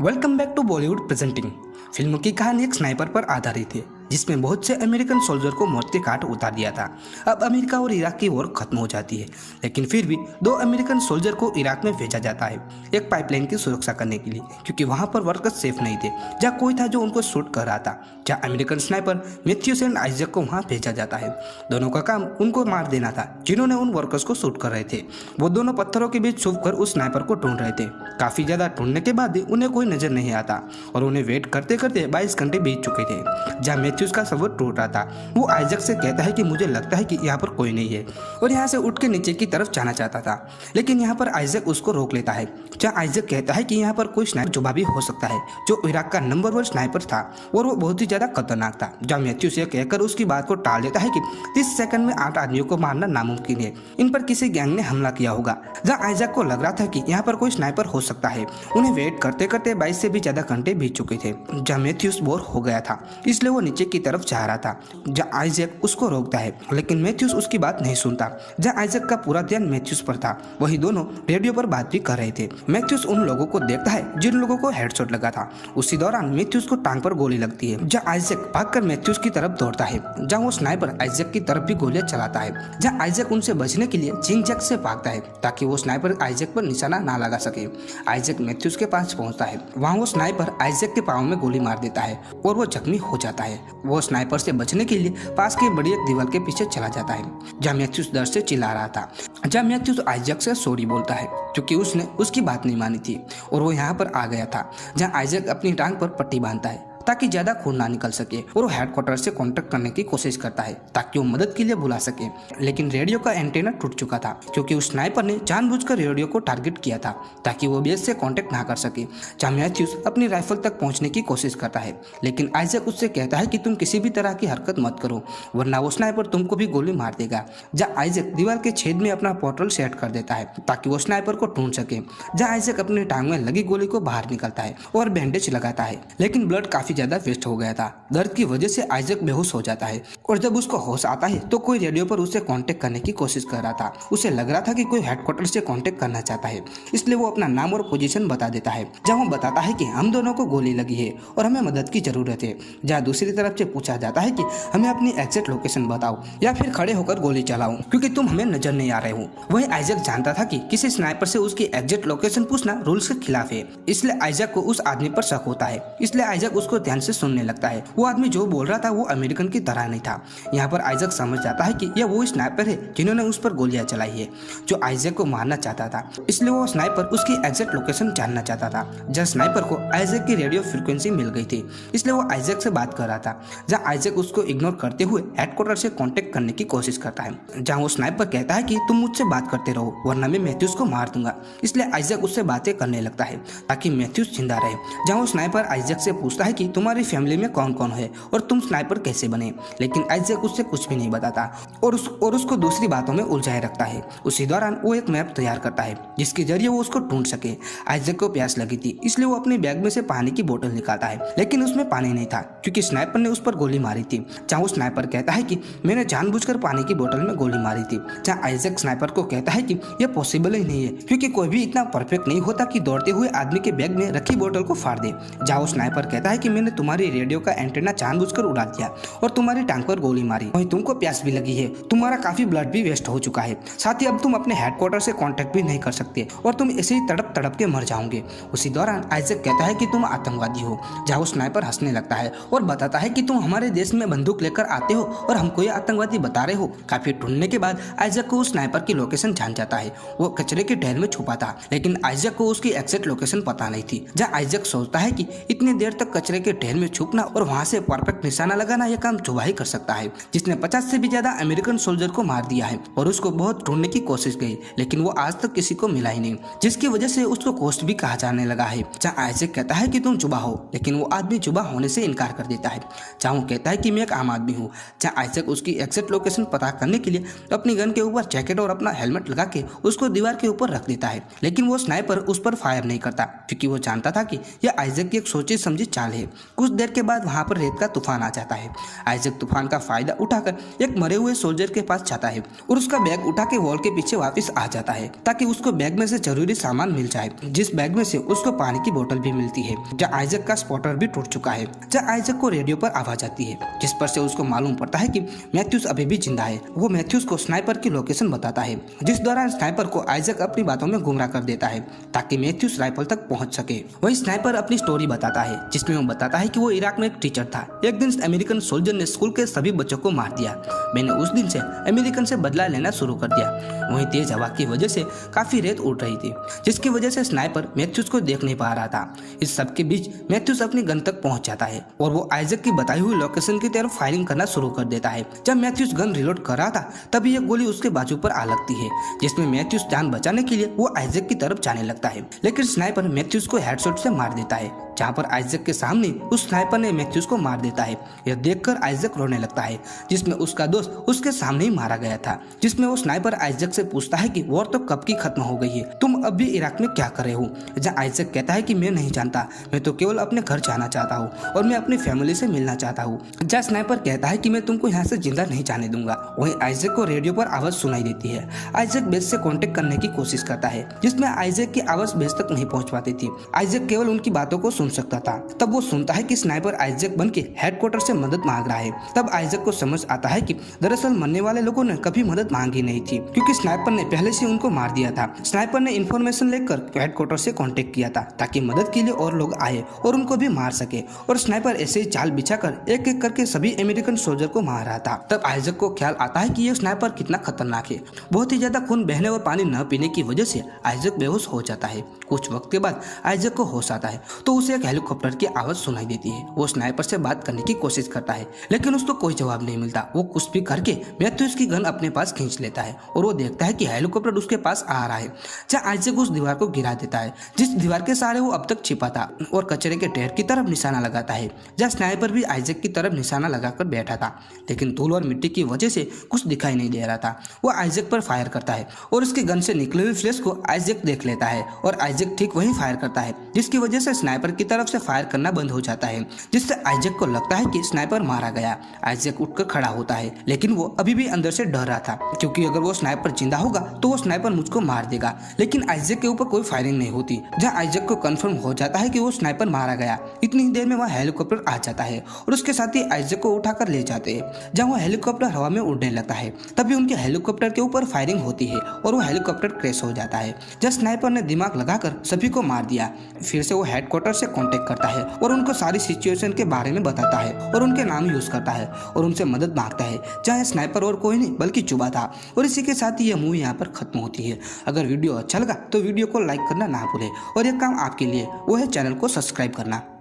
Welcome back to Bollywood presenting. Film की कहानी एक स्नाइपर पर आधारित है जिसमें बहुत से अमेरिकन सोल्जर को मौत के घाट उतार दिया था। अब अमेरिका और इराक की वॉर खत्म हो जाती है, लेकिन फिर भी 2 अमेरिकन सोल्जर को इराक में भेजा जाता है एक पाइपलाइन की सुरक्षा करने के लिए, क्योंकि वहां पर वर्कर्स सेफ नहीं थे। जहाँ कोई था जो उनको शूट कर रहा था। जहाँ American sniper Matthews and Isaac को वहां भेजा जाता है। दोनों का काम उनको मार देना था जिन्होंने उन वर्कर्स को शूट कर रहे थे। वो दोनों पत्थरों के बीच छुप कर उस स्नाइपर को ढूंढ रहे थे। काफी ज्यादा ढूंढने के बाद भी उन्हें कोई नजर नहीं आता और उन्हें वेट करते करते 22 घंटे बीत चुके थे। जहाँ मैथ्यूस का सबूत टूट रहा था, वो आइजैक से कहता है कि मुझे लगता है कि यहाँ पर कोई नहीं है और यहाँ से उठ के नीचे की तरफ जाना चाहता था, लेकिन यहाँ पर आइजैक उसको रोक लेता है। जहाँ आइजैक कहता है कि यहाँ पर कोई स्नाइपर जुबा भी हो सकता है जो इराक का नंबर 1 स्नाइपर था और वो बहुत ही ज्यादा खतरनाक था। जहाँ मैथ्यूस ये कहकर उसकी बात को टाल देता है कि 30 सेकंड में 8 आदमियों को मारना नामुमकिन है, इन पर किसी गैंग ने हमला किया होगा। जहाँ आइजैक को लग रहा था कि यहाँ पर कोई स्नाइपर हो सकता है। उन्हें वेट करते करते 22 से भी ज्यादा घंटे बीत चुके थे। जहाँ मैथ्यूस बोर हो गया था इसलिए वो नीचे की तरफ जा रहा था। जहाँ आइजैक उसको रोकता है, लेकिन मैथ्यूस उसकी बात नहीं सुनता। जहाँ आइजैक का पूरा ध्यान मैथ्यूस पर था, वही दोनों रेडियो पर बात भी कर रहे थे। मैथ्यूस उन लोगों को देखता है जिन लोगों को हेडशॉट लगा था। उसी दौरान मैथ्यूस को टांग पर गोली लगती है। जहाँ आइजैक भागकर मैथ्यूस की तरफ दौड़ता है, जहाँ वो स्नाइपर आइजैक की तरफ भी गोलियां चलाता है। जहाँ आइजैक उनसे बचने के लिए जिंग-जैक से भागता है ताकि वो स्नाइपर आइजैक पर निशाना ना लगा सके। आइजैक मैथ्यूस के पास पहुंचता है, वहाँ वो स्नाइपर आइजैक के पाँव में गोली मार देता है और वो जख्मी हो जाता है। वो स्नाइपर से बचने के लिए पास की बड़ी एक दीवार के पीछे चला जाता है। जहाँ मैथ्यूस दर्द से चिल्ला रहा था। जहाँ मैथ्यूस आइजैक से सॉरी बोलता है क्योंकि उसने उसकी बात नहीं मानी थी और वो यहाँ पर आ गया था। जहाँ आइजैक अपनी टांग पर पट्टी बांधता है ताकि ज्यादा खून ना निकल सके और वो हेडक्वार्टर से कांटेक्ट करने की कोशिश करता है ताकि वो मदद के लिए बुला सके, लेकिन रेडियो का एंटेना टूट चुका था क्योंकि उस स्नाइपर ने जानबूझकर रेडियो को टारगेट किया था ताकि वो बेस से कांटेक्ट ना कर सके। जहाँ मैथ्यूस अपनी राइफल तक पहुंचने की कोशिश करता है, लेकिन आइजैक उससे कहता है कि तुम किसी भी तरह की हरकत मत करो वरना वो स्नाइपर तुमको भी गोली मार देगा। जहाँ आइजैक दीवार के छेद में अपना पोर्टल सेट कर देता है ताकि वो स्नाइपर को ढूंढ सके। जहाँ आइजैक अपनी टांग में लगी गोली को बाहर निकलता है और बैंडेज लगाता है, लेकिन ब्लड काफी ज्यादा वेस्ट हो गया था। दर्द की वजह से आइजैक बेहोश हो जाता है और जब उसको होश आता है तो कोई रेडियो पर उसे कांटेक्ट करने की कोशिश कर रहा था। उसे लग रहा था कि कोई हेडक्वार्टर से कांटेक्ट करना चाहता है, इसलिए वो अपना नाम और पोजीशन बता देता है। जहाँ वो बताता है कि हम दोनों को गोली लगी है और हमें मदद की जरूरत है। जहाँ दूसरी तरफ से पूछा जाता है कि हमें अपनी एग्जैक्ट लोकेशन बताओ या फिर खड़े होकर गोली चलाओ क्योंकि तुम हमें नजर नहीं आ रहे हो। वही आइजैक जानता था कि किसी स्नाइपर से उसकी एग्जैक्ट लोकेशन पूछना रूल्स के खिलाफ है, इसलिए आइजैक को उस आदमी पर शक होता है। इसलिए आइजैक उसको ध्यान से सुनने लगता है। वो आदमी जो बोल रहा था वो अमेरिकन की तरह नहीं था। यहाँ पर आइजैक समझ जाता है कि यह वो स्नाइपर है जिन्होंने उस पर गोलियां चलाई है जो आइजैक को मारना चाहता था, इसलिए वो स्नाइपर उसकी एग्जैक्ट लोकेशन जानना चाहता था। जहाँ स्नाइपर को आइजैक की रेडियो फ्रीक्वेंसी मिल गई थी, इसलिए वो आइजैक से बात कर रहा था। जहाँ आइजैक उसको इग्नोर करते हुए हेडक्वार्टर से कांटेक्ट करने की कोशिश करता है। जहाँ वो स्नाइपर कहता है कि तुम मुझसे बात करते रहो वरना मैं मैथ्यूस को मार दूंगा, इसलिए आइजैक उससे बातें करने लगता है ताकि मैथ्यूस जिंदा रहे। जहाँ वो स्नाइपर आइजैक से पूछता है कि तुम्हारी फैमिली में कौन कौन है और तुम स्नाइपर कैसे बने, लेकिन आइजैक उससे कुछ भी नहीं बताता और उसको दूसरी बातों में उलझाए रखता है। उसी दौरान वो एक मैप तैयार करता है जिसके जरिए वो उसको ढूंढ सके। आइजैक को प्यास लगी थी, इसलिए वो अपने बैग में से पानी की बोतल निकालता है, लेकिन उसमें पानी नहीं था क्योंकि स्नाइपर ने उस पर गोली मारी थी। जहाँ वो स्नाइपर कहता है कि मैंने जानबूझकर पानी की बोतल में गोली मारी थी। जहाँ आइजैक स्नाइपर को कहता है कि यह पॉसिबल ही नहीं है क्योंकि कोई भी इतना परफेक्ट नहीं होता कि दौड़ते हुए आदमी के बैग में रखी बोतल को फाड़ दे। जहाँ वो स्नाइपर कहता है कि मैंने तुम्हारी रेडियो का एंटेना जानबूझकर उड़ा दिया और तुम्हारी टांग पर गोली मारी, वहीं तुमको प्यास भी लगी है, तुम्हारा काफी ब्लड भी वेस्ट हो चुका है, साथ ही अब तुम अपने हेडक्वार्टर से कांटेक्ट भी नहीं कर सकते और तुम ऐसे ही तड़प तड़प के मर जाओगे। उसी दौरान आइजैक कहता है कि तुम आतंकवादी हो। जहाँ वो स्नाइपर हंसने लगता है और बताता है कि तुम हमारे देश में बंदूक लेकर आते हो और हमको ये आतंकवादी बता रहे हो। काफी ढूंढने के बाद आइजैक को उस स्नाइपर की लोकेशन जान जाता है। वो कचरे के ढेर में छुपा था, लेकिन आइजैक को उसकी एग्जैक्ट लोकेशन पता नहीं थी। जहाँ आइजैक सोचता है कि इतनी देर तक कचरे के ढेर में छुपना और वहाँ से परफेक्ट निशाना लगाना यह काम जुबा ही कर सकता है, जिसने 50 से भी ज्यादा अमेरिकन सोल्जर को मार दिया है और उसको बहुत ढूंढने की कोशिश की, लेकिन वो आज तक किसी को मिला ही नहीं, जिसकी वजह से उसको कोस्ट भी कहा जाने लगा है। जहाँ आइजैक कहता है कि तुम जुबा हो, लेकिन वो आदमी जुबा होने से इनकार कर देता है। जहाँ वो कहता है कि मैं एक आम आदमी हूँ। जहाँ आइजैक उसकी एग्जैक्ट लोकेशन पता करने के लिए अपनी गन के ऊपर जैकेट और अपना हेलमेट लगा के उसको दीवार के ऊपर रख देता है, लेकिन वो स्नाइपर उस पर फायर नहीं करता क्योंकि वो जानता था कि यह आइजैक की एक सोची समझी चाल है। कुछ देर के बाद वहाँ पर रेत का तूफान आ जाता है। आइजक तूफान का फायदा उठाकर एक मरे हुए सोल्जर के पास जाता है और उसका बैग उठा के वॉल के पीछे वापस आ जाता है ताकि उसको बैग में से जरूरी सामान मिल जाए, जिस बैग में से उसको पानी की बोतल भी मिलती है। जहाँ आइजक का स्पॉटर भी टूट चुका है। जहाँ आइजक को रेडियो पर आवाज आती है जिस पर से उसको मालूम पड़ता है कि मैथ्यूज अभी भी जिंदा है। वो मैथ्यूज को स्नाइपर की लोकेशन बताता है, जिस दौरान स्नाइपर को आइजक अपनी बातों में गुमराह कर देता है ताकि मैथ्यूज राइफल तक पहुंच सके। वही स्नाइपर अपनी स्टोरी बताता है जिसमें वो बताता है कि वो इराक में एक टीचर था। एक दिन अमेरिकन सोल्जर ने स्कूल के सभी बच्चों को मार दिया। मैंने उस दिन से अमेरिकन से बदला लेना शुरू कर दिया। वहीं तेज हवा की वजह से काफी रेत उड़ रही थी जिसकी वजह से स्नाइपर मैथ्यूज को देख नहीं पा रहा था। इस सब के बीच मैथ्यूज अपनी गन तक पहुंच जाता है और वो आइजक की बताई हुई लोकेशन की तरफ फायरिंग करना शुरू कर देता है। जब मैथ्यूज गन रिलोड कर रहा था तभी एक गोली उसके बाजू पर आ लगती है जिसमें मैथ्यूज जान बचाने के लिए वो आइजक की तरफ जाने लगता है, लेकिन स्नाइपर मैथ्यूज को हेडशॉट से मार देता है। जहाँ पर आइजक के सामने उस स्नाइपर ने मैथ्यूज को मार देता है। यह देखकर आइजक रोने लगता है जिसमें उसका दोस्त उसके सामने ही मारा गया था। जिसमें वो स्नाइपर आइजक से पूछता है कि वॉर तो कब की खत्म हो गई है, तुम अब भी इराक में क्या कर रहे हो। जहाँ आइजक कहता है कि मैं नहीं जानता, मैं तो केवल अपने घर जाना चाहता हूँ और मैं अपनी फैमिली से मिलना चाहता हूँ। जहाँ स्नाइपर कहता है कि मैं तुमको यहाँ से जिंदा नहीं जाने दूंगा। वहीं आइजक को रेडियो पर आवाज सुनाई देती है। आइजक बेस से कांटेक्ट करने की कोशिश करता है जिसमें आइजक की आवाज बेस तक नहीं पहुंच पाती थी। आइजक केवल उनकी बातों को सुन सकता था। तब वो सुनता है कि स्नाइपर आइजक बन के हेडक्वार्टर से मदद मांग रहा है। तब आइजक को समझ आता है कि दरअसल मरने वाले लोगों ने कभी मदद मांगी नहीं थी क्योंकि स्नाइपर ने पहले से उनको मार दिया था। स्नाइपर ने इन्फॉर्मेशन लेकर हेडक्वार्टर से कांटेक्ट किया था ताकि मदद के लिए और लोग आए और उनको भी मार सके। और स्नाइपर ऐसे ही चाल बिछाकर एक एक करके सभी अमेरिकन सोल्जर को मार रहा था। तब आइजक को ख्याल आता है कि यह स्नाइपर कितना खतरनाक है। बहुत ही ज्यादा खून बहने और पानी न पीने की वजह से आइजक बेहोश हो जाता है। कुछ वक्त के बाद आइजक को होश आता है तो उसे एक हेलीकॉप्टर की आवाज सुनाई देती है। वो स्नाइपर से बात करने की कोशिश करता है लेकिन उसको कोई जवाब नहीं मिलता। वो कुछ भी करके मैथ्यूज की गन अपने पास खींच लेता है और वो देखता है कि हेलीकॉप्टर उसके पास आ रहा है। जहाँ आइजक उस दीवार को गिरा देता है जिस दीवार के सहारे वो अब तक छिपा था और कचरे के ढेर की तरफ निशाना लगाता है। जहाँ स्नाइपर भी आइजक की तरफ निशाना लगाकर बैठा था लेकिन धूल और मिट्टी की वजह से कुछ दिखाई नहीं दे रहा था। वो आइजक पर फायर करता है और उसकी गन से निकले हुए फ्लैश को आइजक देख लेता है और आइजक ठीक वहीं फायर करता है जिसकी वजह से स्नाइपर की तरफ से फायर करना बंद हो जाता है, जिससे आइजक को लगता है कि स्नाइपर मारा गया। आइजक उठकर खड़ा होता है लेकिन वो अभी भी अंदर से डर रहा था क्योंकि अगर वो स्नाइपर जिंदा होगा तो वो स्नाइपर मुझको मार देगा। लेकिन आइजक के ऊपर कोई फायरिंग नहीं होती। जहाँ आइजक को कंफर्म हो जाता है कि वो स्नाइपर मारा गया, इतनी देर में वहाँ हेलीकॉप्टर आ जाता है और उसके साथ ही आइजक को उठाकर ले जाते हैं। जहाँ वो हेलीकॉप्टर हवा में उड़ने लगता है तभी उनके हेलीकॉप्टर के ऊपर फायरिंग होती है और वो हेलीकॉप्टर क्रैश हो जाता है। जब स्नाइपर ने दिमाग लगाकर सभी को मार दिया, फिर से वो हेडक्वार्टर से कांटेक्ट करता है और उनको सारी सिचुएशन के बारे में बताता है और उनके नाम यूज करता है और उनसे मदद मांगता है। चाहे स्नाइपर और कोई नहीं बल्कि चुबा था। और इसी के साथ ही यह मूवी यहाँ पर खत्म होती है। अगर वीडियो अच्छा लगा तो वीडियो को लाइक करना ना भूले और एक काम आपके लिए वो है चैनल को सब्सक्राइब करना।